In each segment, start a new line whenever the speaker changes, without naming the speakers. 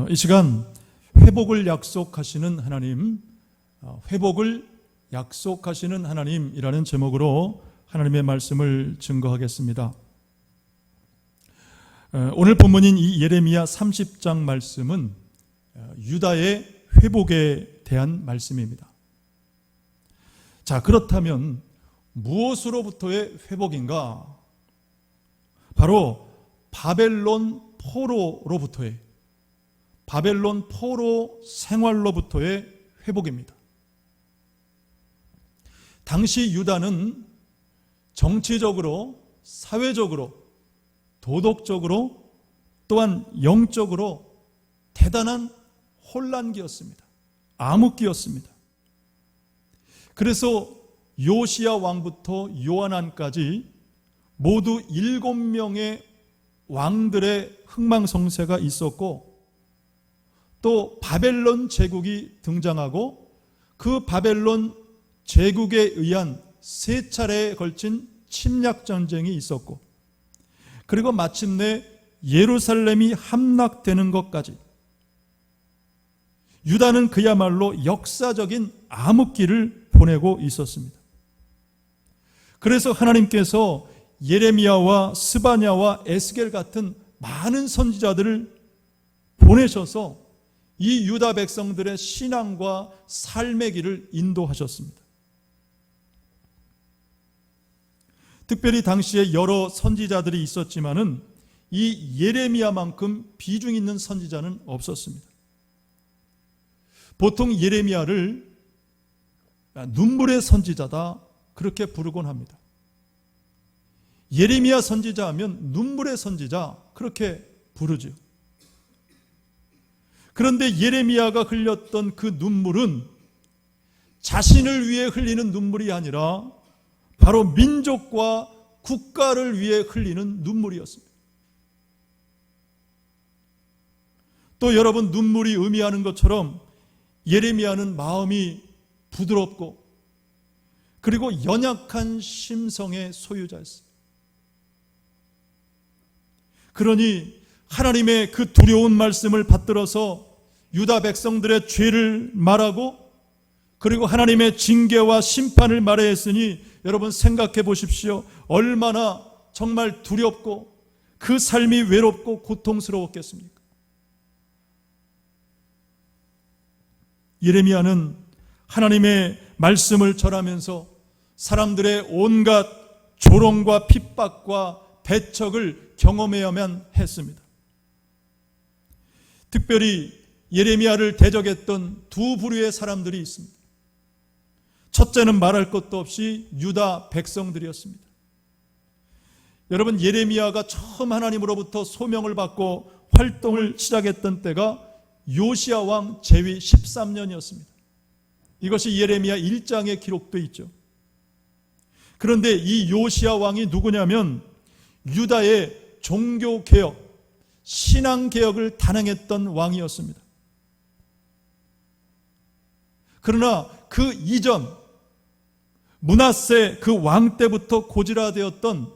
이 시간 회복을 약속하시는 하나님, 회복을 약속하시는 하나님이라는 제목으로 하나님의 말씀을 증거하겠습니다. 오늘 본문인 이 예레미야 30장 말씀은 유다의 회복에 대한 말씀입니다. 자, 그렇다면 무엇으로부터의 회복인가? 바로 바벨론 포로로부터의, 바벨론 포로 생활로부터의 회복입니다. 당시 유다는 정치적으로, 사회적으로, 도덕적으로, 또한 영적으로 대단한 혼란기였습니다. 암흑기였습니다. 그래서 요시야 왕부터 요하난까지 모두 7명의 왕들의 흥망성쇠가 있었고, 또 바벨론 제국이 등장하고 그 바벨론 제국에 의한 3차례에 걸친 침략전쟁이 있었고, 그리고 마침내 예루살렘이 함락되는 것까지 유다는 그야말로 역사적인 암흑기를 보내고 있었습니다. 그래서 하나님께서 예레미야와 스바냐와 에스겔 같은 많은 선지자들을 보내셔서 이 유다 백성들의 신앙과 삶의 길을 인도하셨습니다. 특별히 당시에 여러 선지자들이 있었지만은 이 예레미야만큼 비중 있는 선지자는 없었습니다. 보통 예레미야를 눈물의 선지자다 그렇게 부르곤 합니다. 예레미야 선지자 하면 눈물의 선지자 그렇게 부르죠. 그런데 예레미야가 흘렸던 그 눈물은 자신을 위해 흘리는 눈물이 아니라 바로 민족과 국가를 위해 흘리는 눈물이었습니다. 또 여러분, 눈물이 의미하는 것처럼 예레미야는 마음이 부드럽고 그리고 연약한 심성의 소유자였어요. 그러니 하나님의 그 두려운 말씀을 받들어서 유다 백성들의 죄를 말하고 그리고 하나님의 징계와 심판을 말해야 했으니 여러분 생각해 보십시오. 얼마나 정말 두렵고 그 삶이 외롭고 고통스러웠겠습니까? 예레미야는 하나님의 말씀을 전하면서 사람들의 온갖 조롱과 핍박과 배척을 경험해야만 했습니다. 특별히 예레미야를 대적했던 두 부류의 사람들이 있습니다. 첫째는 말할 것도 없이 유다 백성들이었습니다. 여러분, 예레미야가 처음 하나님으로부터 소명을 받고 활동을 시작했던 때가 요시야 왕 재위 13년이었습니다. 이것이 예레미야 1장에 기록되어 있죠. 그런데 이 요시야 왕이 누구냐면 유다의 종교개혁, 신앙개혁을 단행했던 왕이었습니다. 그러나 그 이전 므낫세 그 왕 때부터 고질화되었던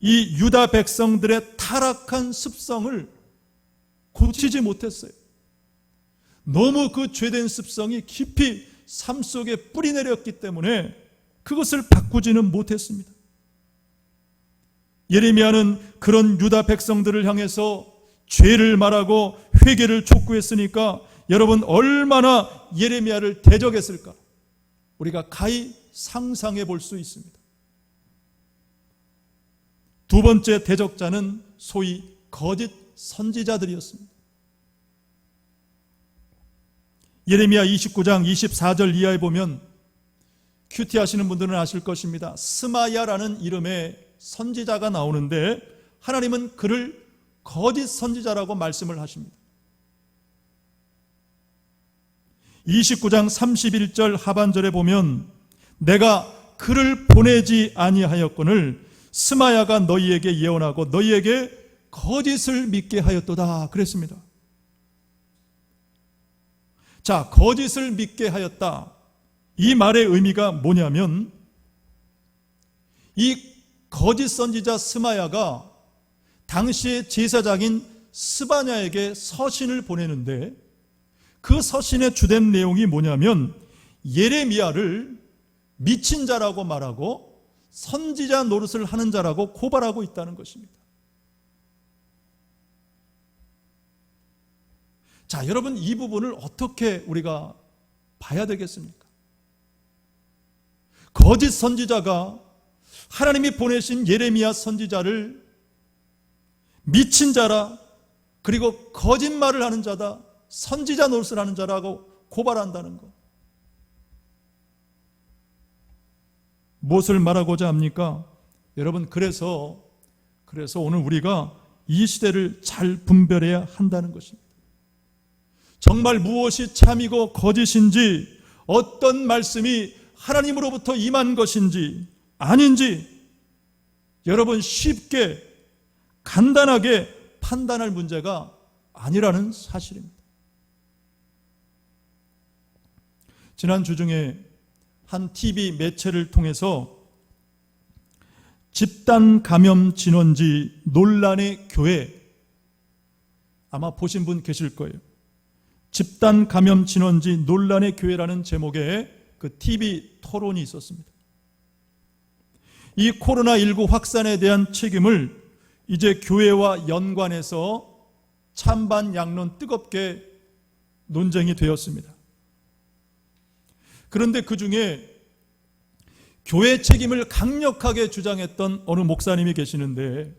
이 유다 백성들의 타락한 습성을 고치지 못했어요. 너무 그 죄된 습성이 깊이 삶 속에 뿌리내렸기 때문에 그것을 바꾸지는 못했습니다. 예레미야는 그런 유다 백성들을 향해서 죄를 말하고 회개를 촉구했으니까 여러분 얼마나 예레미야를 대적했을까 우리가 가히 상상해 볼 수 있습니다. 두 번째 대적자는 소위 거짓 선지자들이었습니다. 예레미야 29장 24절 이하에 보면 큐티 하시는 분들은 아실 것입니다. 스마야라는 이름의 선지자가 나오는데 하나님은 그를 거짓 선지자라고 말씀을 하십니다. 29장 31절 하반절에 보면 내가 그를 보내지 아니하였거늘 스마야가 너희에게 예언하고 너희에게 거짓을 믿게 하였도다 그랬습니다. 자, 거짓을 믿게 하였다. 이 말의 의미가 뭐냐면 이 거짓 선지자 스마야가 당시의 제사장인 스바냐에게 서신을 보내는데 그 서신의 주된 내용이 뭐냐면 예레미야를 미친 자라고 말하고 선지자 노릇을 하는 자라고 고발하고 있다는 것입니다. 자, 여러분, 이 부분을 어떻게 우리가 봐야 되겠습니까? 거짓 선지자가 하나님이 보내신 예레미야 선지자를 미친 자라, 그리고 거짓말을 하는 자다, 선지자 노릇을 하는 자라고 고발한다는 것. 무엇을 말하고자 합니까? 여러분, 그래서 오늘 우리가 이 시대를 잘 분별해야 한다는 것입니다. 정말 무엇이 참이고 거짓인지, 어떤 말씀이 하나님으로부터 임한 것인지 아닌지 여러분 쉽게 간단하게 판단할 문제가 아니라는 사실입니다. 지난 주 중에 한 TV 매체를 통해서 집단 감염 진원지 논란의 교회, 아마 보신 분 계실 거예요. 집단 감염 진원지 논란의 교회라는 제목의 그 TV 토론이 있었습니다. 이 코로나19 확산에 대한 책임을 이제 교회와 연관해서 찬반 양론 뜨겁게 논쟁이 되었습니다. 그런데 그 중에 교회 책임을 강력하게 주장했던 어느 목사님이 계시는데,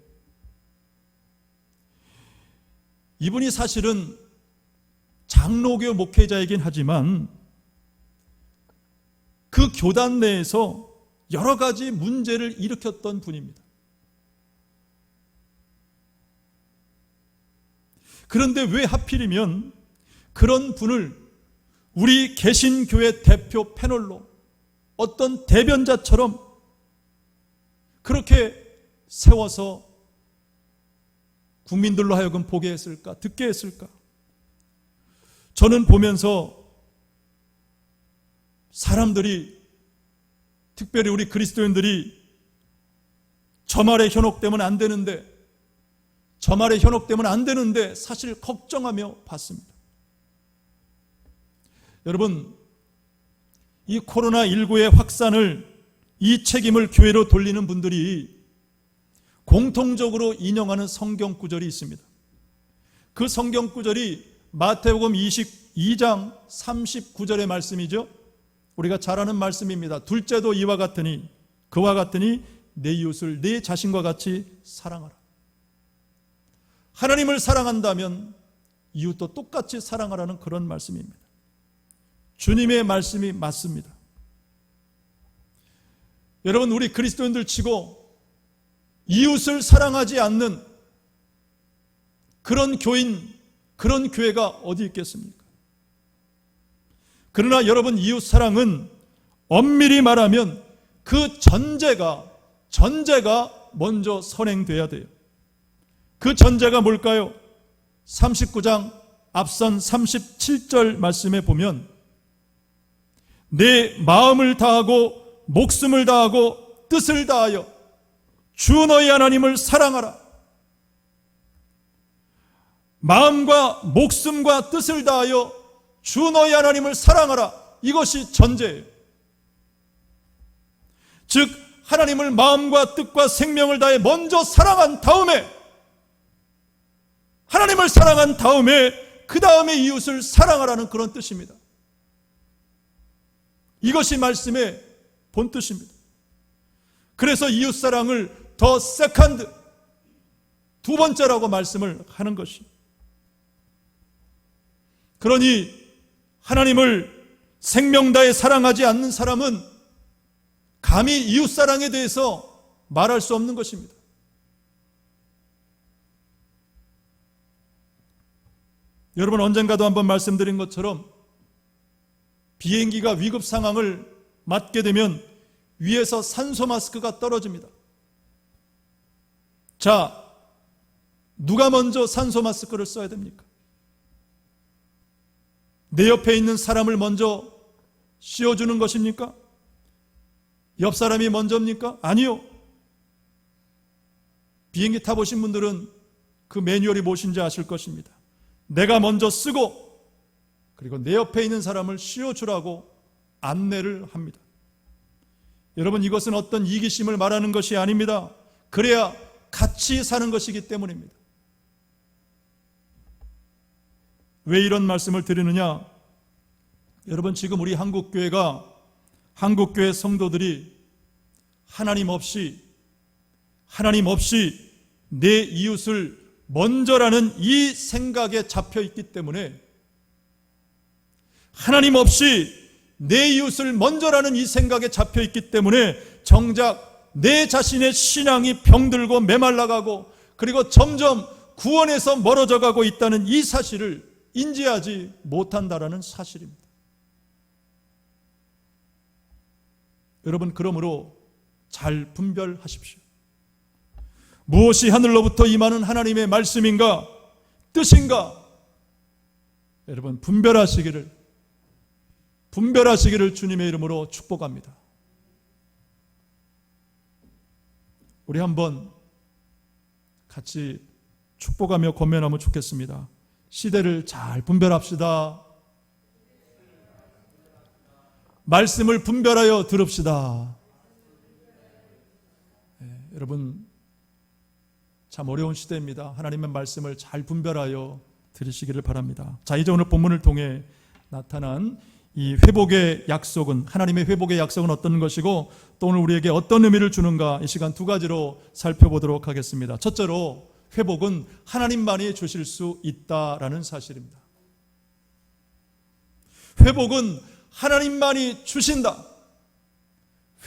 이분이 사실은 장로교 목회자이긴 하지만 그 교단 내에서 여러 가지 문제를 일으켰던 분입니다. 그런데 왜 하필이면 그런 분을 우리 개신교회 대표 패널로 어떤 대변자처럼 그렇게 세워서 국민들로 하여금 보게 했을까, 듣게 했을까? 저는 보면서 사람들이, 특별히 우리 그리스도인들이 저 말에 현혹되면 안 되는데, 저 말에 현혹되면 안 되는데 사실 걱정하며 봤습니다. 여러분, 이 코로나19의 확산을, 이 책임을 교회로 돌리는 분들이 공통적으로 인용하는 성경 구절이 있습니다. 그 성경 구절이 마태복음 22장 39절의 말씀이죠. 우리가 잘 아는 말씀입니다. 둘째도 이와 같으니, 그와 같으니 내 이웃을 내 자신과 같이 사랑하라. 하나님을 사랑한다면 이웃도 똑같이 사랑하라는 그런 말씀입니다. 주님의 말씀이 맞습니다. 여러분, 우리 그리스도인들 치고 이웃을 사랑하지 않는 그런 교인, 그런 교회가 어디 있겠습니까? 그러나 여러분, 이웃 사랑은 엄밀히 말하면 그 전제가 먼저 선행돼야 돼요. 그 전제가 뭘까요? 39장 앞선 37절 말씀에 보면 내 마음을 다하고 목숨을 다하고 뜻을 다하여 주 너희 하나님을 사랑하라. 마음과 목숨과 뜻을 다하여 주 너희 하나님을 사랑하라. 이것이 전제예요. 즉 하나님을 마음과 뜻과 생명을 다해 먼저 사랑한 다음에, 하나님을 사랑한 다음에 그 다음에 이웃을 사랑하라는 그런 뜻입니다. 이것이 말씀의 본뜻입니다. 그래서 이웃사랑을 더 세컨드, 두 번째라고 말씀을 하는 것입니다. 그러니 하나님을 생명 다해 사랑하지 않는 사람은 감히 이웃사랑에 대해서 말할 수 없는 것입니다. 여러분, 언젠가도 한번 말씀드린 것처럼 비행기가 위급 상황을 맞게 되면 위에서 산소 마스크가 떨어집니다. 자, 누가 먼저 산소 마스크를 써야 됩니까? 내 옆에 있는 사람을 먼저 씌워주는 것입니까? 옆 사람이 먼저입니까? 아니요. 비행기 타보신 분들은 그 매뉴얼이 무엇인지 아실 것입니다. 내가 먼저 쓰고 그리고 내 옆에 있는 사람을 씌워주라고 안내를 합니다. 여러분, 이것은 어떤 이기심을 말하는 것이 아닙니다. 그래야 같이 사는 것이기 때문입니다. 왜 이런 말씀을 드리느냐? 여러분, 지금 우리 한국교회 성도들이 하나님 없이 내 이웃을 먼저라는 이 생각에 잡혀 있기 때문에, 하나님 없이 내 이웃을 먼저라는 이 생각에 잡혀 있기 때문에 정작 내 자신의 신앙이 병들고 메말라가고 그리고 점점 구원에서 멀어져 가고 있다는 이 사실을 인지하지 못한다라는 사실입니다. 여러분, 그러므로 잘 분별하십시오. 무엇이 하늘로부터 임하는 하나님의 말씀인가, 뜻인가? 여러분, 분별하시기를 주님의 이름으로 축복합니다. 우리 한번 같이 축복하며 권면하면 좋겠습니다. 시대를 잘 분별합시다. 말씀을 분별하여 들읍시다. 여러분, 참 어려운 시대입니다. 하나님의 말씀을 잘 분별하여 들으시기를 바랍니다. 자, 이제 오늘 본문을 통해 나타난 이 회복의 약속은, 하나님의 회복의 약속은 어떤 것이고 또 오늘 우리에게 어떤 의미를 주는가, 이 시간 두 가지로 살펴보도록 하겠습니다. 첫째로, 회복은 하나님만이 주실 수 있다라는 사실입니다. 회복은 하나님만이 주신다.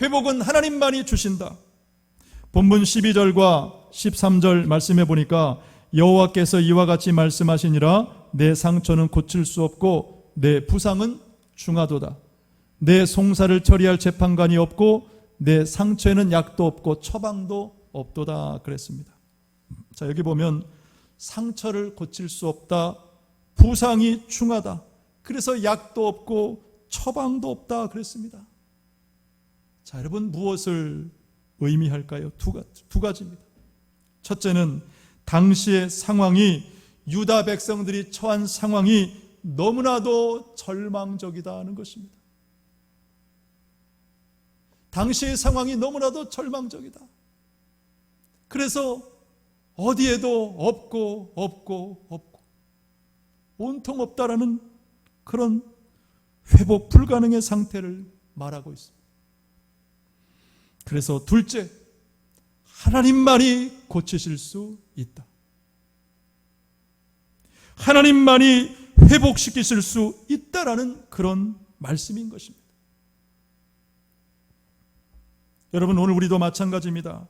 회복은 하나님만이 주신다. 본문 12절과 13절 말씀해 보니까 여호와께서 이와 같이 말씀하시니라. 내 상처는 고칠 수 없고 내 부상은 중하도다. 내 송사를 처리할 재판관이 없고 내 상처에는 약도 없고 처방도 없도다 그랬습니다. 자, 여기 보면 상처를 고칠 수 없다, 부상이 중하다, 그래서 약도 없고 처방도 없다 그랬습니다. 자, 여러분, 무엇을 의미할까요? 두 가지입니다. 첫째는 당시의 상황이, 유다 백성들이 처한 상황이 너무나도 절망적이다는 것입니다. 당시의 상황이 너무나도 절망적이다. 그래서 어디에도 없고 온통 없다라는 그런 회복 불가능의 상태를 말하고 있습니다. 그래서 둘째, 하나님만이 고치실 수 있다. 하나님만이 회복시키실 수 있다라는 그런 말씀인 것입니다. 여러분, 오늘 우리도 마찬가지입니다.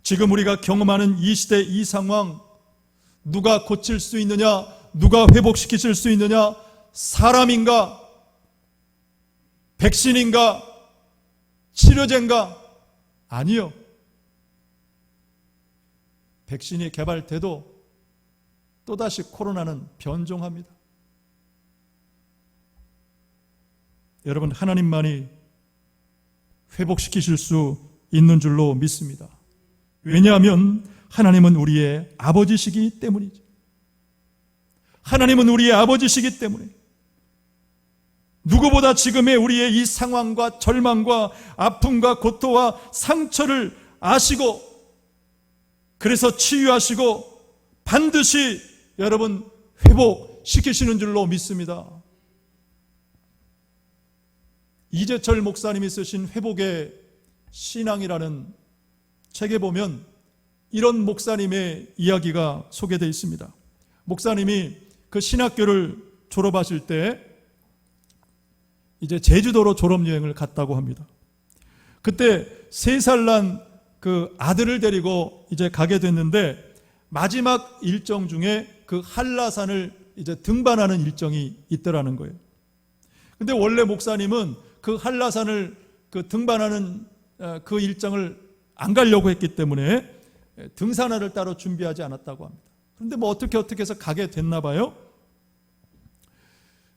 지금 우리가 경험하는 이 시대, 이 상황, 누가 고칠 수 있느냐, 누가 회복시키실 수 있느냐? 사람인가? 백신인가? 치료제인가? 아니요. 백신이 개발돼도 또다시 코로나는 변종합니다. 여러분, 하나님만이 회복시키실 수 있는 줄로 믿습니다. 왜냐하면 하나님은 우리의 아버지시기 때문이죠. 하나님은 우리의 아버지시기 때문에 누구보다 지금의 우리의 이 상황과 절망과 아픔과 고통과 상처를 아시고, 그래서 치유하시고 반드시 여러분 회복시키시는 줄로 믿습니다. 이재철 목사님이 쓰신 회복의 신앙이라는 책에 보면 이런 목사님의 이야기가 소개되어 있습니다. 목사님이 그 신학교를 졸업하실 때 이제 제주도로 졸업여행을 갔다고 합니다. 그때 3살 난 그 아들을 데리고 이제 가게 됐는데, 마지막 일정 중에 그 한라산을 이제 등반하는 일정이 있더라는 거예요. 근데 원래 목사님은 그 한라산을 그 등반하는 그 일정을 안 가려고 했기 때문에 등산화를 따로 준비하지 않았다고 합니다. 그런데 뭐 어떻게 해서 가게 됐나 봐요.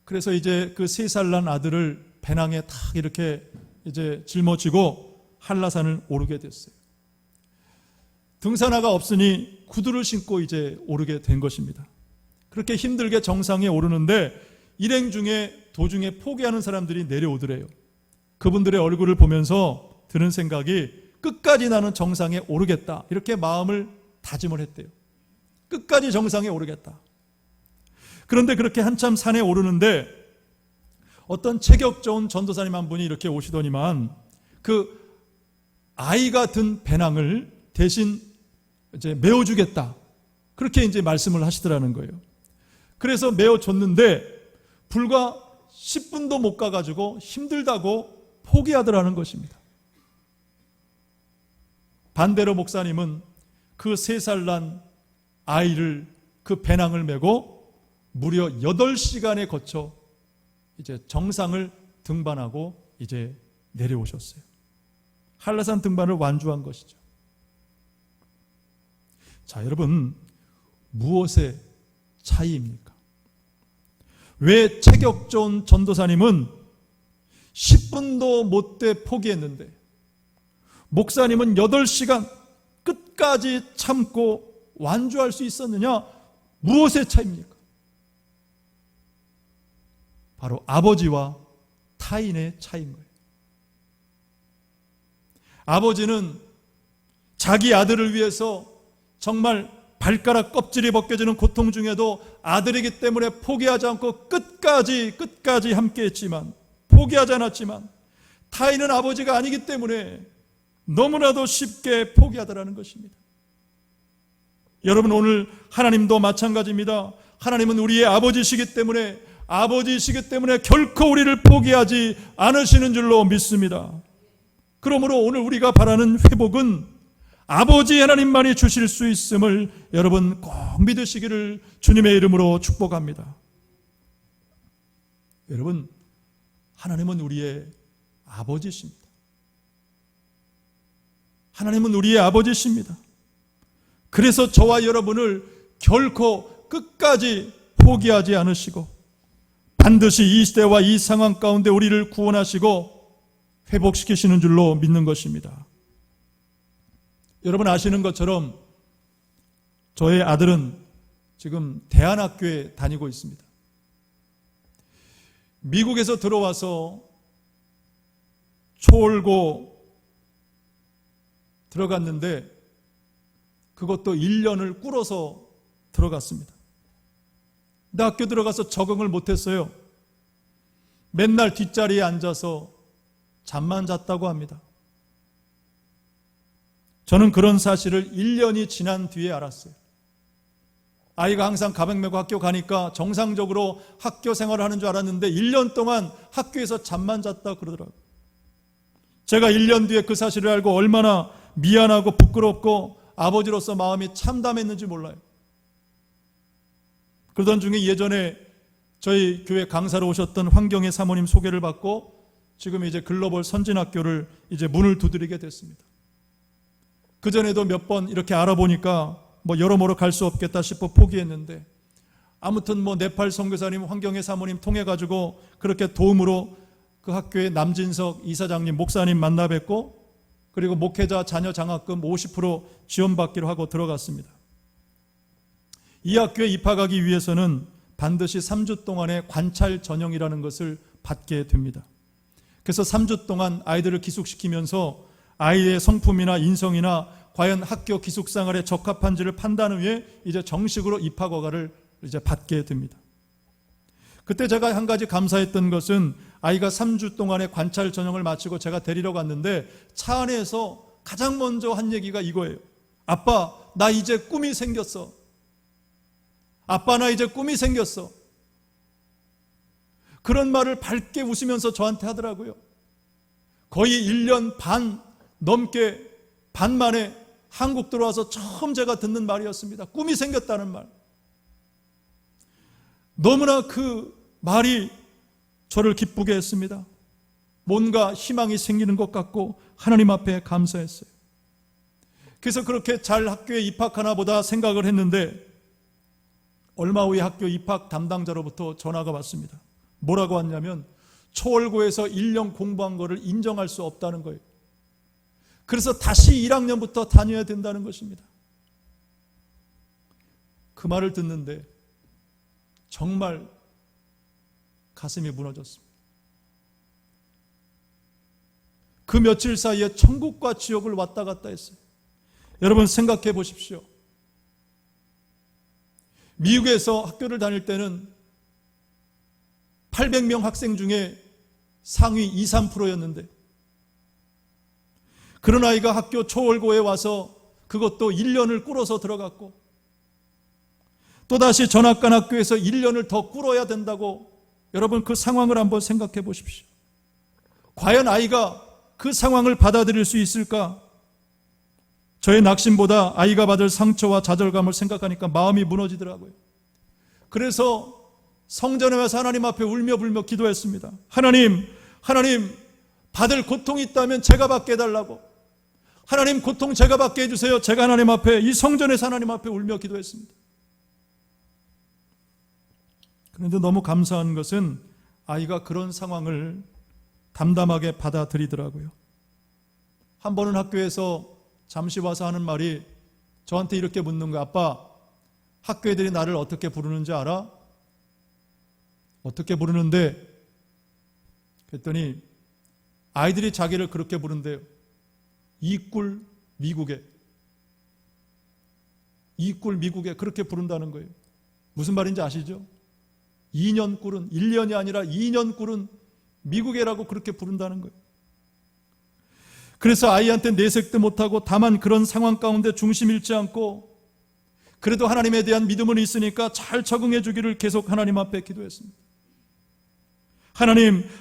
그래서 이제 그 3살 난 아들을 배낭에 탁 이렇게 이제 짊어지고 한라산을 오르게 됐어요. 등산화가 없으니 구두를 신고 이제 오르게 된 것입니다. 그렇게 힘들게 정상에 오르는데 일행 중에 도중에 포기하는 사람들이 내려오더래요. 그분들의 얼굴을 보면서 드는 생각이 끝까지 나는 정상에 오르겠다, 이렇게 마음을 다짐을 했대요. 끝까지 정상에 오르겠다. 그런데 그렇게 한참 산에 오르는데 어떤 체격 좋은 전도사님 한 분이 이렇게 오시더니만 그 아이가 든 배낭을 대신 이제 메워주겠다, 그렇게 이제 말씀을 하시더라는 거예요. 그래서 메워줬는데 불과 10분도 못 가가지고 힘들다고 포기하더라는 것입니다. 반대로 목사님은 그 3살 난 아이를 그 배낭을 메고 무려 8시간에 거쳐 이제 정상을 등반하고 이제 내려오셨어요. 한라산 등반을 완주한 것이죠. 자, 여러분, 무엇의 차이입니까? 왜 체격 좋은 전도사님은 10분도 못돼 포기했는데 목사님은 8시간 끝까지 참고 완주할 수 있었느냐? 무엇의 차이입니까? 바로 아버지와 타인의 차이인 거예요. 아버지는 자기 아들을 위해서 정말 발가락 껍질이 벗겨지는 고통 중에도 아들이기 때문에 포기하지 않고 끝까지 함께 했지만, 포기하지 않았지만 타인은 아버지가 아니기 때문에 너무나도 쉽게 포기하더라는 것입니다. 여러분, 오늘 하나님도 마찬가지입니다. 하나님은 우리의 아버지시기 때문에 결코 우리를 포기하지 않으시는 줄로 믿습니다. 그러므로 오늘 우리가 바라는 회복은 아버지 하나님만이 주실 수 있음을 여러분 꼭 믿으시기를 주님의 이름으로 축복합니다. 여러분, 하나님은 우리의 아버지십니다. 하나님은 우리의 아버지십니다. 그래서 저와 여러분을 결코 끝까지 포기하지 않으시고 반드시 이 시대와 이 상황 가운데 우리를 구원하시고 회복시키시는 줄로 믿는 것입니다. 여러분 아시는 것처럼 저의 아들은 지금 대안학교에 다니고 있습니다. 미국에서 들어와서 초월고 들어갔는데 그것도 1년을 꿇어서 들어갔습니다. 근데 학교 들어가서 적응을 못했어요. 맨날 뒷자리에 앉아서 잠만 잤다고 합니다. 저는 그런 사실을 1년이 지난 뒤에 알았어요. 아이가 항상 가방 메고 학교 가니까 정상적으로 학교 생활을 하는 줄 알았는데 1년 동안 학교에서 잠만 잤다 그러더라고요. 제가 1년 뒤에 그 사실을 알고 얼마나 미안하고 부끄럽고 아버지로서 마음이 참담했는지 몰라요. 그러던 중에 예전에 저희 교회 강사로 오셨던 황경혜 사모님 소개를 받고 지금 이제 글로벌 선진학교를 이제 문을 두드리게 됐습니다. 그전에도 몇 번 이렇게 알아보니까 여러모로 갈 수 없겠다 싶어 포기했는데 아무튼 네팔 선교사님 황경혜 사모님 통해 가지고 그렇게 도움으로 그 학교의 남진석 이사장님 목사님 만나 뵙고 그리고 목회자 자녀 장학금 50% 지원받기로 하고 들어갔습니다. 이 학교에 입학하기 위해서는 반드시 3주 동안의 관찰 전형이라는 것을 받게 됩니다. 그래서 3주 동안 아이들을 기숙시키면서 아이의 성품이나 인성이나 과연 학교 기숙생활에 적합한지를 판단 후에 이제 정식으로 입학 허가를 이제 받게 됩니다. 그때 제가 한 가지 감사했던 것은 아이가 3주 동안의 관찰 전형을 마치고 제가 데리러 갔는데 차 안에서 가장 먼저 한 얘기가 이거예요. 아빠, 나 이제 꿈이 생겼어. 아빠, 나 이제 꿈이 생겼어. 그런 말을 밝게 웃으면서 저한테 하더라고요. 거의 1년 반 넘게 반 만에 한국 들어와서 처음 제가 듣는 말이었습니다. 꿈이 생겼다는 말. 너무나 그 말이 저를 기쁘게 했습니다. 뭔가 희망이 생기는 것 같고 하나님 앞에 감사했어요. 그래서 그렇게 잘 학교에 입학하나 보다 생각을 했는데 얼마 후에 학교 입학 담당자로부터 전화가 왔습니다. 뭐라고 왔냐면 초월고에서 1년 공부한 거를 인정할 수 없다는 거예요. 그래서 다시 1학년부터 다녀야 된다는 것입니다. 그 말을 듣는데 정말 가슴이 무너졌습니다. 그 며칠 사이에 천국과 지옥을 왔다 갔다 했어요. 여러분 생각해 보십시오. 미국에서 학교를 다닐 때는 800명 학생 중에 상위 2, 3%였는데 그런 아이가 학교 초월고에 와서 그것도 1년을 꿇어서 들어갔고 또다시 전학간 학교에서 1년을 더 꿇어야 된다고 여러분 그 상황을 한번 생각해 보십시오. 과연 아이가 그 상황을 받아들일 수 있을까? 저의 낙심보다 아이가 받을 상처와 좌절감을 생각하니까 마음이 무너지더라고요. 그래서 성전에 와서 하나님 앞에 울며 불며 기도했습니다. 하나님 받을 고통이 있다면 제가 받게 해달라고. 하나님 고통 제가 받게 해주세요. 제가 하나님 앞에 이 성전에서 하나님 앞에 울며 기도했습니다. 그런데 너무 감사한 것은 아이가 그런 상황을 담담하게 받아들이더라고요. 한 번은 학교에서 잠시 와서 하는 말이 저한테 이렇게 묻는 거예요. 아빠, 학교 애들이 나를 어떻게 부르는지 알아? 어떻게 부르는데? 그랬더니 아이들이 자기를 그렇게 부른대요. 이꿀 미국에. 이꿀 미국에 그렇게 부른다는 거예요. 무슨 말인지 아시죠? 2년 꿀은 1년이 아니라 2년 꿀은 미국에라고 그렇게 부른다는 거예요. 그래서 아이한테 내색도 못하고 다만 그런 상황 가운데 중심 잃지 않고 그래도 하나님에 대한 믿음은 있으니까 잘 적응해 주기를 계속 하나님 앞에 기도했습니다.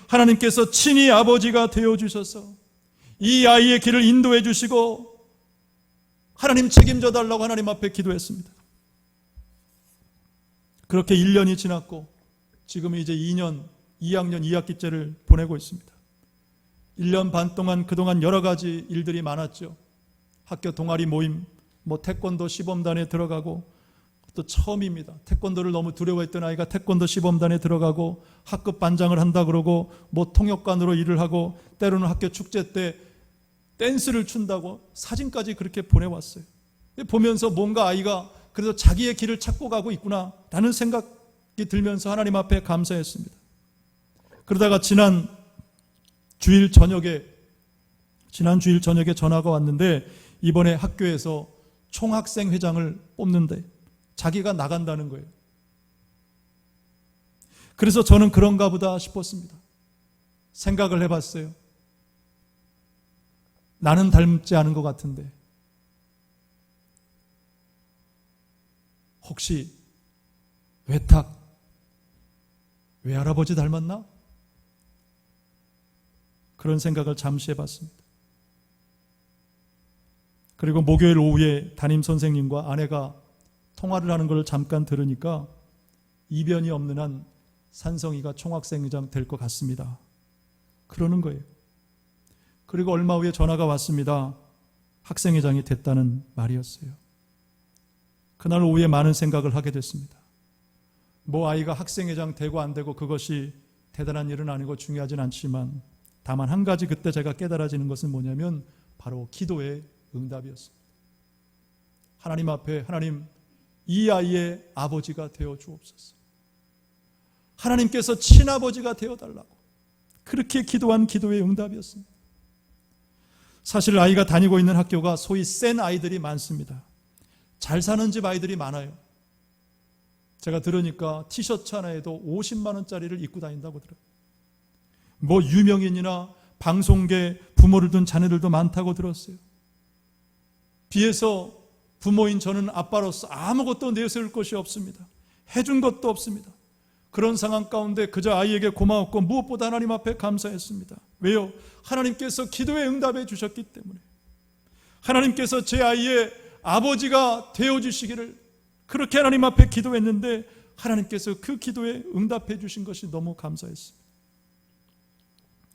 하나님께서 친히 아버지가 되어주셔서 이 아이의 길을 인도해 주시고 하나님 책임져 달라고 하나님 앞에 기도했습니다. 그렇게 1년이 지났고 지금 이제 2학년 2학기째를 보내고 있습니다. 1년 반 동안 그동안 여러 가지 일들이 많았죠. 학교 동아리 모임, 태권도 시범단에 들어가고 또 처음입니다. 태권도를 너무 두려워했던 아이가 태권도 시범단에 들어가고 학급 반장을 한다 그러고 통역관으로 일을 하고 때로는 학교 축제 때 댄스를 춘다고 사진까지 그렇게 보내왔어요. 보면서 뭔가 아이가 그래도 자기의 길을 찾고 가고 있구나 라는 생각이 들면서 하나님 앞에 감사했습니다. 그러다가 지난 주일 저녁에 전화가 왔는데 이번에 학교에서 총학생 회장을 뽑는데 자기가 나간다는 거예요. 그래서 저는 그런가 보다 싶었습니다. 생각을 해봤어요. 나는 닮지 않은 것 같은데 혹시 외할아버지 닮았나? 그런 생각을 잠시 해봤습니다. 그리고 목요일 오후에 담임 선생님과 아내가 통화를 하는 걸 잠깐 들으니까 이변이 없는 한 산성이가 총학생회장 될 것 같습니다. 그러는 거예요. 그리고 얼마 후에 전화가 왔습니다. 학생회장이 됐다는 말이었어요. 그날 오후에 많은 생각을 하게 됐습니다. 아이가 학생회장 되고 안 되고 그것이 대단한 일은 아니고 중요하진 않지만 다만 한 가지 그때 제가 깨달아지는 것은 뭐냐면 바로 기도의 응답이었습니다. 하나님 앞에 이 아이의 아버지가 되어 주옵소서. 하나님께서 친아버지가 되어달라고 그렇게 기도한 기도의 응답이었습니다. 사실 아이가 다니고 있는 학교가 소위 센 아이들이 많습니다. 잘 사는 집 아이들이 많아요. 제가 들으니까 티셔츠 하나에도 50만 원짜리를 입고 다닌다고 들어요. 유명인이나 방송계 부모를 둔 자녀들도 많다고 들었어요. 비해서 부모인 저는 아빠로서 아무것도 내세울 것이 없습니다. 해준 것도 없습니다. 그런 상황 가운데 그저 아이에게 고마웠고 무엇보다 하나님 앞에 감사했습니다. 왜요? 하나님께서 기도에 응답해 주셨기 때문에. 하나님께서 제 아이의 아버지가 되어주시기를 그렇게 하나님 앞에 기도했는데 하나님께서 그 기도에 응답해 주신 것이 너무 감사했습니다.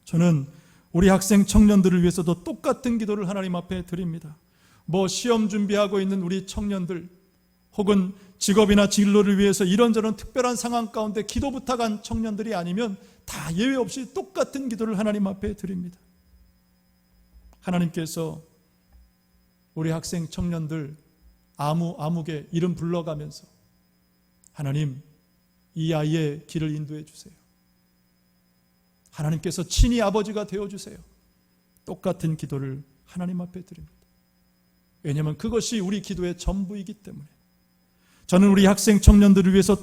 저는 우리 학생 청년들을 위해서도 똑같은 기도를 하나님 앞에 드립니다. 시험 준비하고 있는 우리 청년들 혹은 직업이나 진로를 위해서 이런저런 특별한 상황 가운데 기도 부탁한 청년들이 아니면 다 예외 없이 똑같은 기도를 하나님 앞에 드립니다. 하나님께서 우리 학생 청년들 아무개 이름 불러가면서 하나님, 이 아이의 길을 인도해 주세요. 하나님께서 친히 아버지가 되어주세요. 똑같은 기도를 하나님 앞에 드립니다. 왜냐하면 그것이 우리 기도의 전부이기 때문에. 저는 우리 학생 청년들을 위해서,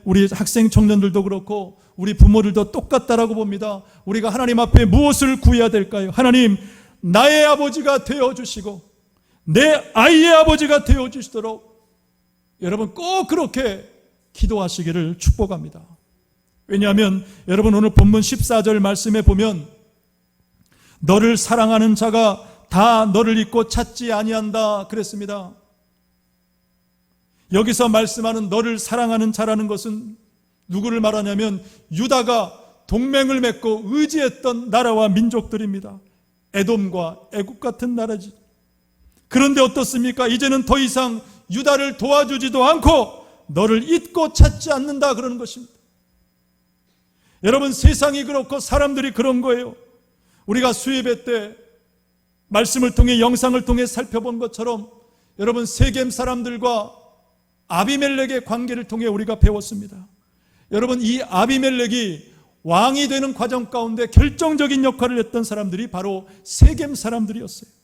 우리 학생 청년들도 그렇고 우리 부모들도 똑같다라고 봅니다. 우리가 하나님 앞에 무엇을 구해야 될까요? 하나님, 나의 아버지가 되어주시고 내 아이의 아버지가 되어주시도록 여러분 꼭 그렇게 기도하시기를 축복합니다. 왜냐하면 여러분 오늘 본문 14절 말씀에 보면 너를 사랑하는 자가 다 너를 잊고 찾지 아니한다 그랬습니다. 여기서 말씀하는 너를 사랑하는 자라는 것은 누구를 말하냐면 유다가 동맹을 맺고 의지했던 나라와 민족들입니다. 에돔과 애굽 같은 나라지. 그런데 어떻습니까? 이제는 더 이상 유다를 도와주지도 않고 너를 잊고 찾지 않는다 그러는 것입니다. 여러분, 세상이 그렇고 사람들이 그런 거예요. 우리가 수예배 때 말씀을 통해 영상을 통해 살펴본 것처럼 여러분 세겜 사람들과 아비멜렉의 관계를 통해 우리가 배웠습니다. 여러분, 이 아비멜렉이 왕이 되는 과정 가운데 결정적인 역할을 했던 사람들이 바로 세겜 사람들이었어요.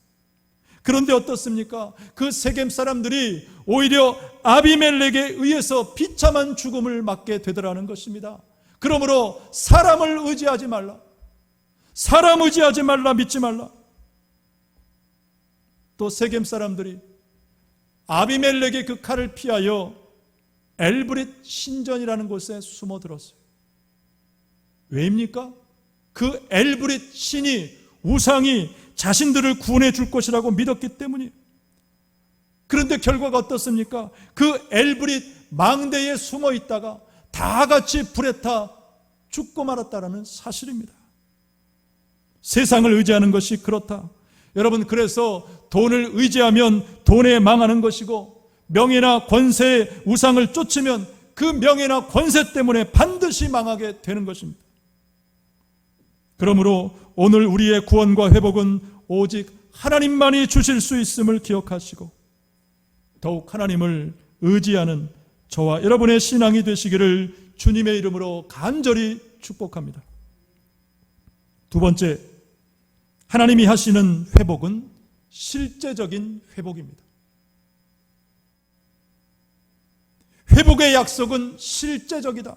그런데 어떻습니까? 그 세겜 사람들이 오히려 아비멜렉에 의해서 비참한 죽음을 맞게 되더라는 것입니다. 그러므로 사람을 의지하지 말라. 사람 의지하지 말라. 믿지 말라. 또 세겜 사람들이 아비멜렉의 그 칼을 피하여 엘브릿 신전이라는 곳에 숨어들었어요. 왜입니까? 그 엘브릿 신이, 우상이 자신들을 구원해 줄 것이라고 믿었기 때문이에요. 그런데 결과가 어떻습니까? 그 엘브릿 망대에 숨어 있다가 다 같이 불에 타 죽고 말았다라는 사실입니다. 세상을 의지하는 것이 그렇다. 여러분, 그래서 돈을 의지하면 돈에 망하는 것이고 명예나 권세의 우상을 쫓으면 그 명예나 권세 때문에 반드시 망하게 되는 것입니다. 그러므로 오늘 우리의 구원과 회복은 오직 하나님만이 주실 수 있음을 기억하시고 더욱 하나님을 의지하는 저와 여러분의 신앙이 되시기를 주님의 이름으로 간절히 축복합니다. 두 번째, 하나님이 하시는 회복은 실제적인 회복입니다. 회복의 약속은 실제적이다.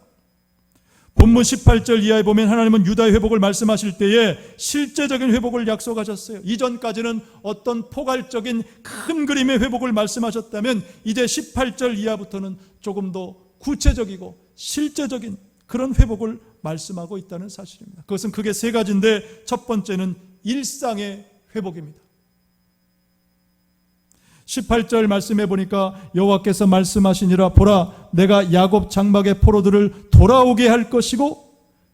본문 18절 이하에 보면 하나님은 유다의 회복을 말씀하실 때에 실제적인 회복을 약속하셨어요. 이전까지는 어떤 포괄적인 큰 그림의 회복을 말씀하셨다면 이제 18절 이하부터는 조금 더 구체적이고 실제적인 그런 회복을 말씀하고 있다는 사실입니다. 그것은 크게 세 가지인데 첫 번째는 일상의 회복입니다. 18절 말씀해 보니까 여호와께서 말씀하시니라 보라 내가 야곱 장막의 포로들을 돌아오게 할 것이고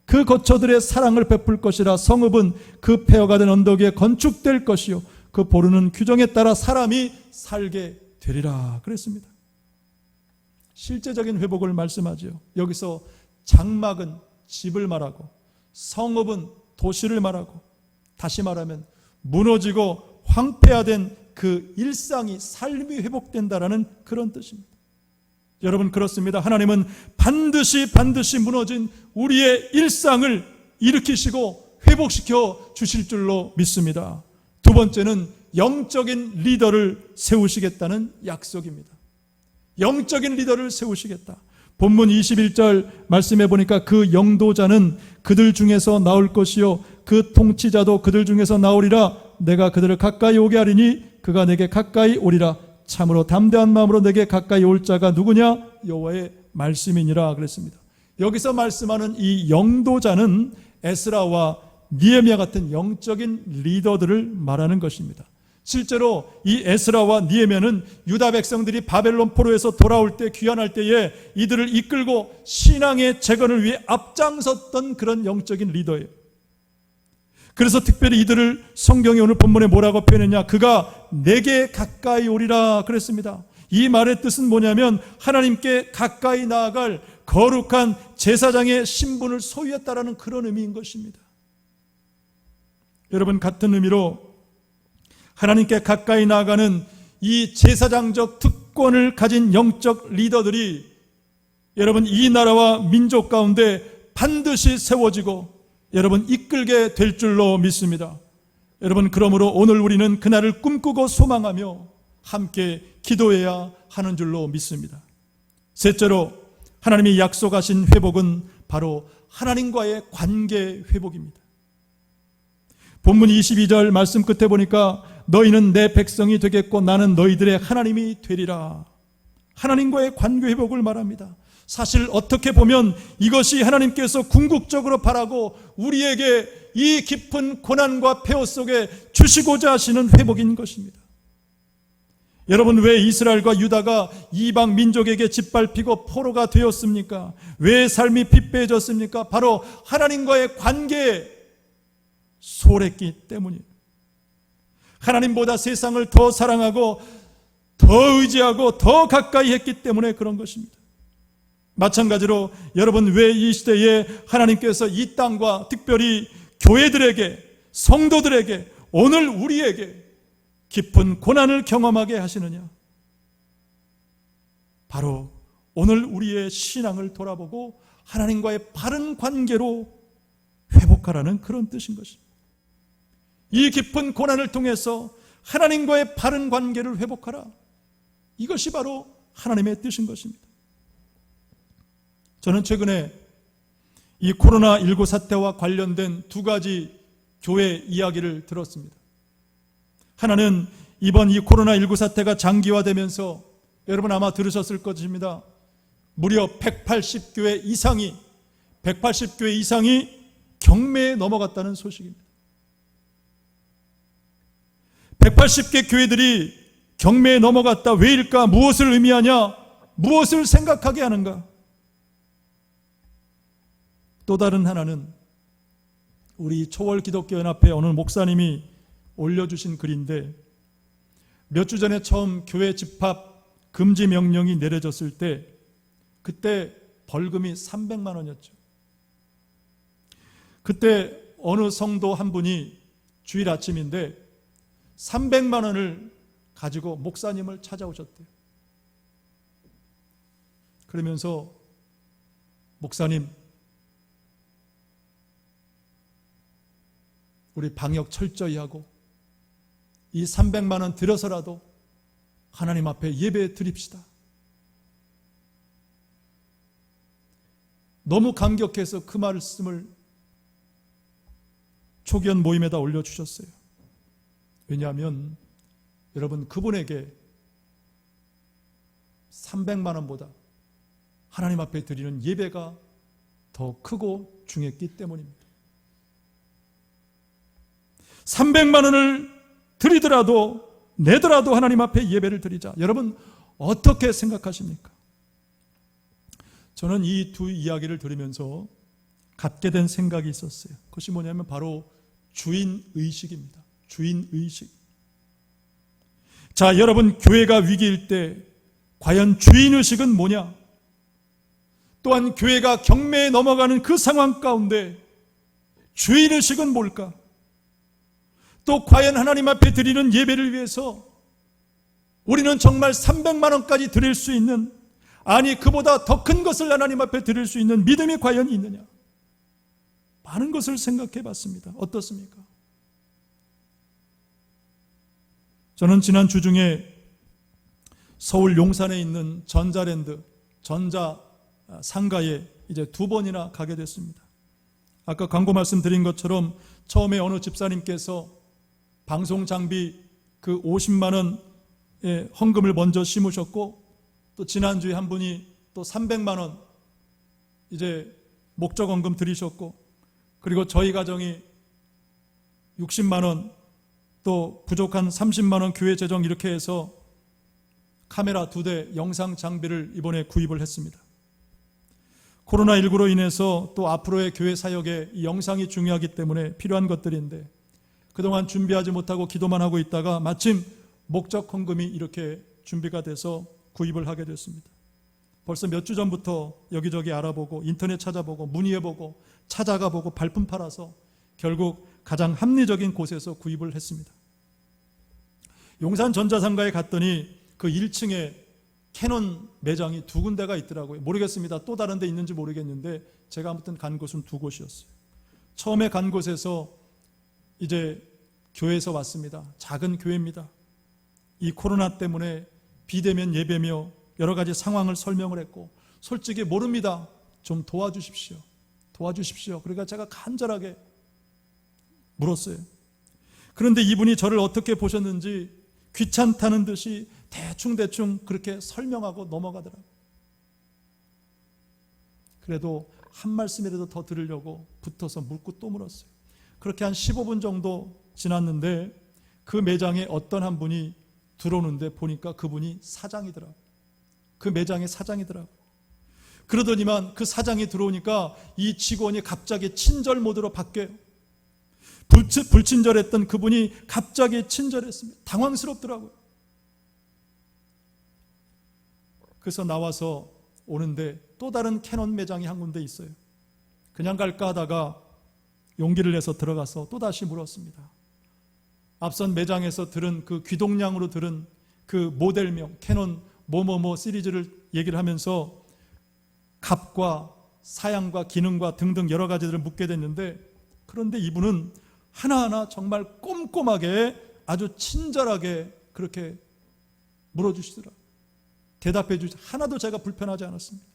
그 거처들의 사랑을 베풀 것이라 성읍은 그 폐허가 된 언덕 위에 건축될 것이요 그 보르는 규정에 따라 사람이 살게 되리라 그랬습니다. 실제적인 회복을 말씀하죠. 여기서 장막은 집을 말하고 성읍은 도시를 말하고 다시 말하면 무너지고 황폐화된 그 일상이 삶이 회복된다라는 그런 뜻입니다. 여러분 그렇습니다. 하나님은 반드시 무너진 우리의 일상을 일으키시고 회복시켜 주실 줄로 믿습니다. 두 번째는 영적인 리더를 세우시겠다는 약속입니다. 영적인 리더를 세우시겠다. 본문 21절 말씀해 보니까 그 영도자는 그들 중에서 나올 것이요 그 통치자도 그들 중에서 나오리라. 내가 그들을 가까이 오게 하리니 그가 내게 가까이 오리라. 참으로 담대한 마음으로 내게 가까이 올 자가 누구냐? 여호와의 말씀이니라 그랬습니다. 여기서 말씀하는 이 영도자는 에스라와 니에미야 같은 영적인 리더들을 말하는 것입니다. 실제로 이 에스라와 니에미야는 유다 백성들이 바벨론 포로에서 돌아올 때 귀환할 때에 이들을 이끌고 신앙의 재건을 위해 앞장섰던 그런 영적인 리더예요. 그래서 특별히 이들을 성경이 오늘 본문에 뭐라고 표현했냐? 그가 내게 가까이 오리라 그랬습니다. 이 말의 뜻은 뭐냐면 하나님께 가까이 나아갈 거룩한 제사장의 신분을 소유했다라는 그런 의미인 것입니다. 여러분 같은 의미로 하나님께 가까이 나아가는 이 제사장적 특권을 가진 영적 리더들이 여러분, 이 나라와 민족 가운데 반드시 세워지고 여러분 이끌게 될 줄로 믿습니다. 여러분, 그러므로 오늘 우리는 그날을 꿈꾸고 소망하며 함께 기도해야 하는 줄로 믿습니다. 셋째로, 하나님이 약속하신 회복은 바로 하나님과의 관계 회복입니다. 본문 22절 말씀 끝에 보니까 너희는 내 백성이 되겠고 나는 너희들의 하나님이 되리라. 하나님과의 관계 회복을 말합니다. 사실 어떻게 보면 이것이 하나님께서 궁극적으로 바라고 우리에게 이 깊은 고난과 폐허 속에 주시고자 하시는 회복인 것입니다. 여러분, 왜 이스라엘과 유다가 이방 민족에게 짓밟히고 포로가 되었습니까? 왜 삶이 핍배해졌습니까? 바로 하나님과의 관계에 소홀했기 때문이에요. 하나님보다 세상을 더 사랑하고 더 의지하고 더 가까이 했기 때문에 그런 것입니다. 마찬가지로 여러분, 왜 이 시대에 하나님께서 이 땅과 특별히 교회들에게, 성도들에게, 오늘 우리에게 깊은 고난을 경험하게 하시느냐? 바로 오늘 우리의 신앙을 돌아보고 하나님과의 바른 관계로 회복하라는 그런 뜻인 것입니다. 이 깊은 고난을 통해서 하나님과의 바른 관계를 회복하라. 이것이 바로 하나님의 뜻인 것입니다. 저는 최근에 이 코로나19 사태와 관련된 두 가지 교회 이야기를 들었습니다. 하나는 이번 이 코로나19 사태가 장기화되면서 여러분 아마 들으셨을 것입니다. 무려 180교회 이상이 경매에 넘어갔다는 소식입니다. 180개 교회들이 경매에 넘어갔다. 왜일까? 무엇을 의미하냐? 무엇을 생각하게 하는가? 또 다른 하나는 우리 초월 기독교연합회 어느 목사님이 올려주신 글인데, 몇 주 전에 처음 교회 집합 금지 명령이 내려졌을 때 그때 벌금이 300만 원이었죠. 그때 어느 성도 한 분이 주일 아침인데 300만 원을 가지고 목사님을 찾아오셨대요. 그러면서 목사님, 우리 방역 철저히 하고 이 300만 원 들여서라도 하나님 앞에 예배 드립시다. 너무 감격해서 그 말씀을 초기현 모임에다 올려주셨어요. 왜냐하면 여러분, 그분에게 300만 원보다 하나님 앞에 드리는 예배가 더 크고 중요했기 때문입니다. 300만 원을 내더라도 하나님 앞에 예배를 드리자. 여러분, 어떻게 생각하십니까? 저는 이 두 이야기를 들으면서 갖게 된 생각이 있었어요. 그것이 뭐냐면 바로 주인의식입니다. 주인의식. 자, 여러분, 교회가 위기일 때 과연 주인의식은 뭐냐? 또한 교회가 경매에 넘어가는 그 상황 가운데 주인의식은 뭘까? 또 과연 하나님 앞에 드리는 예배를 위해서 우리는 정말 300만 원까지 드릴 수 있는, 아니 그보다 더 큰 것을 하나님 앞에 드릴 수 있는 믿음이 과연 있느냐? 많은 것을 생각해 봤습니다. 어떻습니까? 저는 지난 주 중에 서울 용산에 있는 전자랜드, 전자상가에 이제 2번이나 가게 됐습니다. 아까 광고 말씀드린 것처럼 처음에 어느 집사님께서 방송 장비 그 50만 원의 헌금을 먼저 심으셨고, 또 지난주에 한 분이 또 300만 원 이제 목적 헌금 드리셨고, 그리고 저희 가정이 60만 원, 또 부족한 30만 원 교회 재정, 이렇게 해서 카메라 2대 영상 장비를 이번에 구입을 했습니다. 코로나19로 인해서 또 앞으로의 교회 사역에 이 영상이 중요하기 때문에 필요한 것들인데, 그동안 준비하지 못하고 기도만 하고 있다가 마침 목적 헌금이 이렇게 준비가 돼서 구입을 하게 됐습니다. 벌써 몇 주 전부터 여기저기 알아보고 인터넷 찾아보고 문의해보고 찾아가보고 발품 팔아서 결국 가장 합리적인 곳에서 구입을 했습니다. 용산 전자상가에 갔더니 그 1층에 캐논 매장이 두 군데가 있더라고요. 모르겠습니다. 또 다른 데 있는지 모르겠는데 제가 아무튼 간 곳은 두 곳이었어요. 처음에 간 곳에서 이제 교회에서 왔습니다. 작은 교회입니다. 이 코로나 때문에 비대면 예배며 여러 가지 상황을 설명을 했고, 솔직히 모릅니다. 좀 도와주십시오. 그러니까 제가 간절하게 물었어요. 그런데 이분이 저를 어떻게 보셨는지 귀찮다는 듯이 대충 그렇게 설명하고 넘어가더라고요. 그래도 한 말씀이라도 더 들으려고 붙어서 묻고 또 물었어요. 그렇게 한 15분 정도 지났는데 그 매장에 어떤 한 분이 들어오는데 보니까 그분이 사장이더라고요. 그 매장의 사장이더라고요. 그러더니만 그 사장이 들어오니까 이 직원이 갑자기 친절 모드로 바뀌어요. 불친절했던 그분이 갑자기 친절했습니다. 당황스럽더라고요. 그래서 나와서 오는데 또 다른 캐논 매장이 한 군데 있어요. 그냥 갈까 하다가 용기를 내서 들어가서 또 다시 물었습니다. 앞선 매장에서 들은 그 귀동량으로 들은 그 모델명 캐논 뭐뭐뭐 시리즈를 얘기를 하면서 값과 사양과 기능과 등등 여러 가지들을 묻게 됐는데, 그런데 이분은 하나하나 정말 꼼꼼하게 아주 친절하게 그렇게 물어주시더라고요. 대답해 주시, 하나도 제가 불편하지 않았습니다.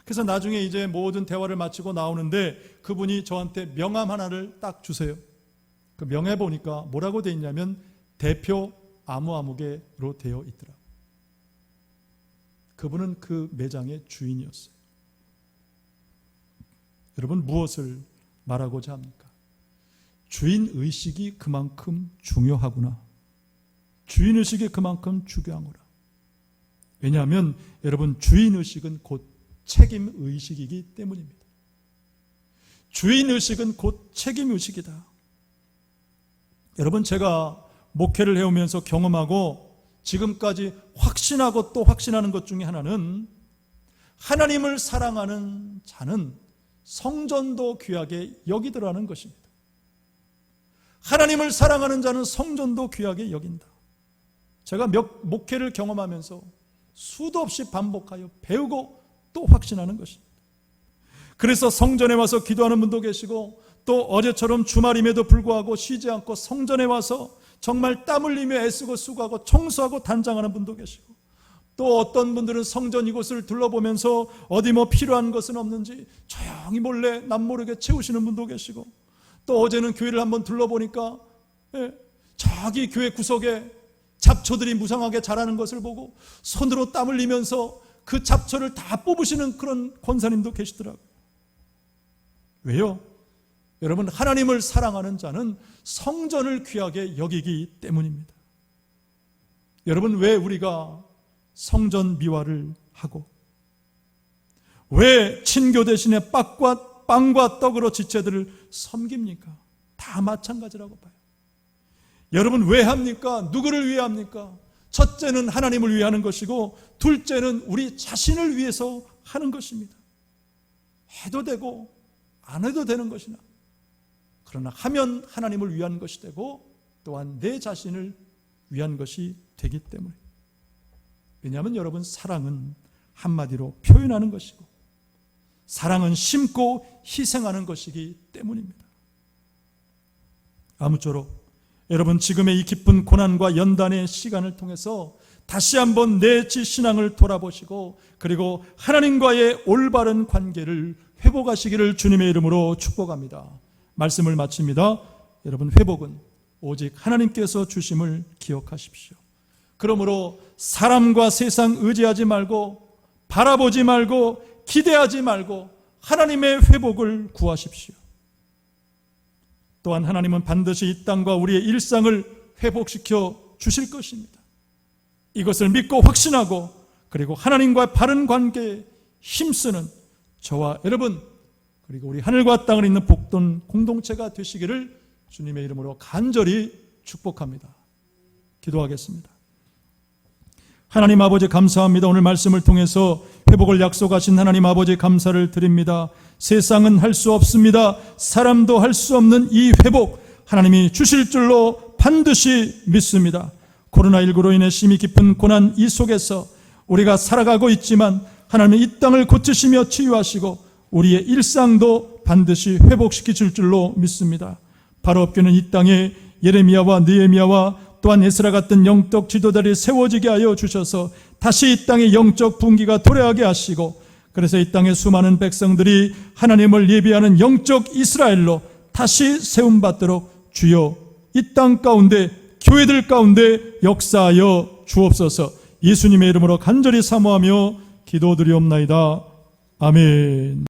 그래서 나중에 이제 모든 대화를 마치고 나오는데 그분이 저한테 명함 하나를 딱 주세요. 그 명함에 보니까 뭐라고 되어 있냐면 대표 아무개로 되어 있더라고요. 그분은 그 매장의 주인이었어요. 여러분, 무엇을 말하고자 합니까? 주인의식이 그만큼 중요하구나. 주인의식이 그만큼 중요하구나. 왜냐하면 여러분, 주인의식은 곧 책임의식이기 때문입니다. 주인의식은 곧 책임의식이다. 여러분, 제가 목회를 해오면서 경험하고 지금까지 확신하고 또 확신하는 것 중에 하나는, 하나님을 사랑하는 자는 성전도 귀하게 여기더라는 것입니다. 하나님을 사랑하는 자는 성전도 귀하게 여긴다. 제가 목회를 경험하면서 수도 없이 반복하여 배우고 또 확신하는 것입니다. 그래서 성전에 와서 기도하는 분도 계시고, 또 어제처럼 주말임에도 불구하고 쉬지 않고 성전에 와서 정말 땀 흘리며 애쓰고 수고하고 청소하고 단장하는 분도 계시고, 또 어떤 분들은 성전 이곳을 둘러보면서 어디 뭐 필요한 것은 없는지 조용히 몰래 남모르게 채우시는 분도 계시고, 또 어제는 교회를 한번 둘러보니까 저기 교회 구석에 잡초들이 무성하게 자라는 것을 보고 손으로 땀 흘리면서 그 잡초를 다 뽑으시는 그런 권사님도 계시더라고요. 왜요? 여러분, 하나님을 사랑하는 자는 성전을 귀하게 여기기 때문입니다. 여러분, 왜 우리가 성전 미화를 하고, 왜 친교 대신에 빵과 떡으로 지체들을 섬깁니까? 다 마찬가지라고 봐요. 여러분, 왜 합니까? 누구를 위해 합니까? 첫째는 하나님을 위해 하는 것이고, 둘째는 우리 자신을 위해서 하는 것입니다. 해도 되고 안 해도 되는 것이나, 그러나 하면 하나님을 위한 것이 되고 또한 내 자신을 위한 것이 되기 때문에. 왜냐하면 여러분, 사랑은 한마디로 표현하는 것이고, 사랑은 심고 희생하는 것이기 때문입니다. 아무쪼록 여러분, 지금의 이 깊은 고난과 연단의 시간을 통해서 다시 한번 내 신앙을 돌아보시고, 그리고 하나님과의 올바른 관계를 회복하시기를 주님의 이름으로 축복합니다. 말씀을 마칩니다. 여러분, 회복은 오직 하나님께서 주심을 기억하십시오. 그러므로 사람과 세상 의지하지 말고, 바라보지 말고, 기대하지 말고 하나님의 회복을 구하십시오. 또한 하나님은 반드시 이 땅과 우리의 일상을 회복시켜 주실 것입니다. 이것을 믿고 확신하고, 그리고 하나님과의 바른 관계에 힘쓰는 저와 여러분, 그리고 우리 하늘과 땅을 잇는 복된 공동체가 되시기를 주님의 이름으로 간절히 축복합니다. 기도하겠습니다. 하나님 아버지, 감사합니다. 오늘 말씀을 통해서 회복을 약속하신 하나님 아버지, 감사를 드립니다. 세상은 할 수 없습니다. 사람도 할 수 없는 이 회복, 하나님이 주실 줄로 반드시 믿습니다. 코로나19로 인해 심히 깊은 고난 이 속에서 우리가 살아가고 있지만 하나님은 이 땅을 고치시며 치유하시고 우리의 일상도 반드시 회복시켜 줄 줄로 믿습니다. 바로 업교는 이 땅에 예레미야와 느헤미야와 또한 에스라 같은 영적 지도자들이 세워지게 하여 주셔서 다시 이 땅에 영적 분기가 도래하게 하시고, 그래서 이 땅의 수많은 백성들이 하나님을 예비하는 영적 이스라엘로 다시 세움받도록 주여 이 땅 가운데 교회들 가운데 역사하여 주옵소서. 예수님의 이름으로 간절히 사모하며 기도드리옵나이다. 아멘.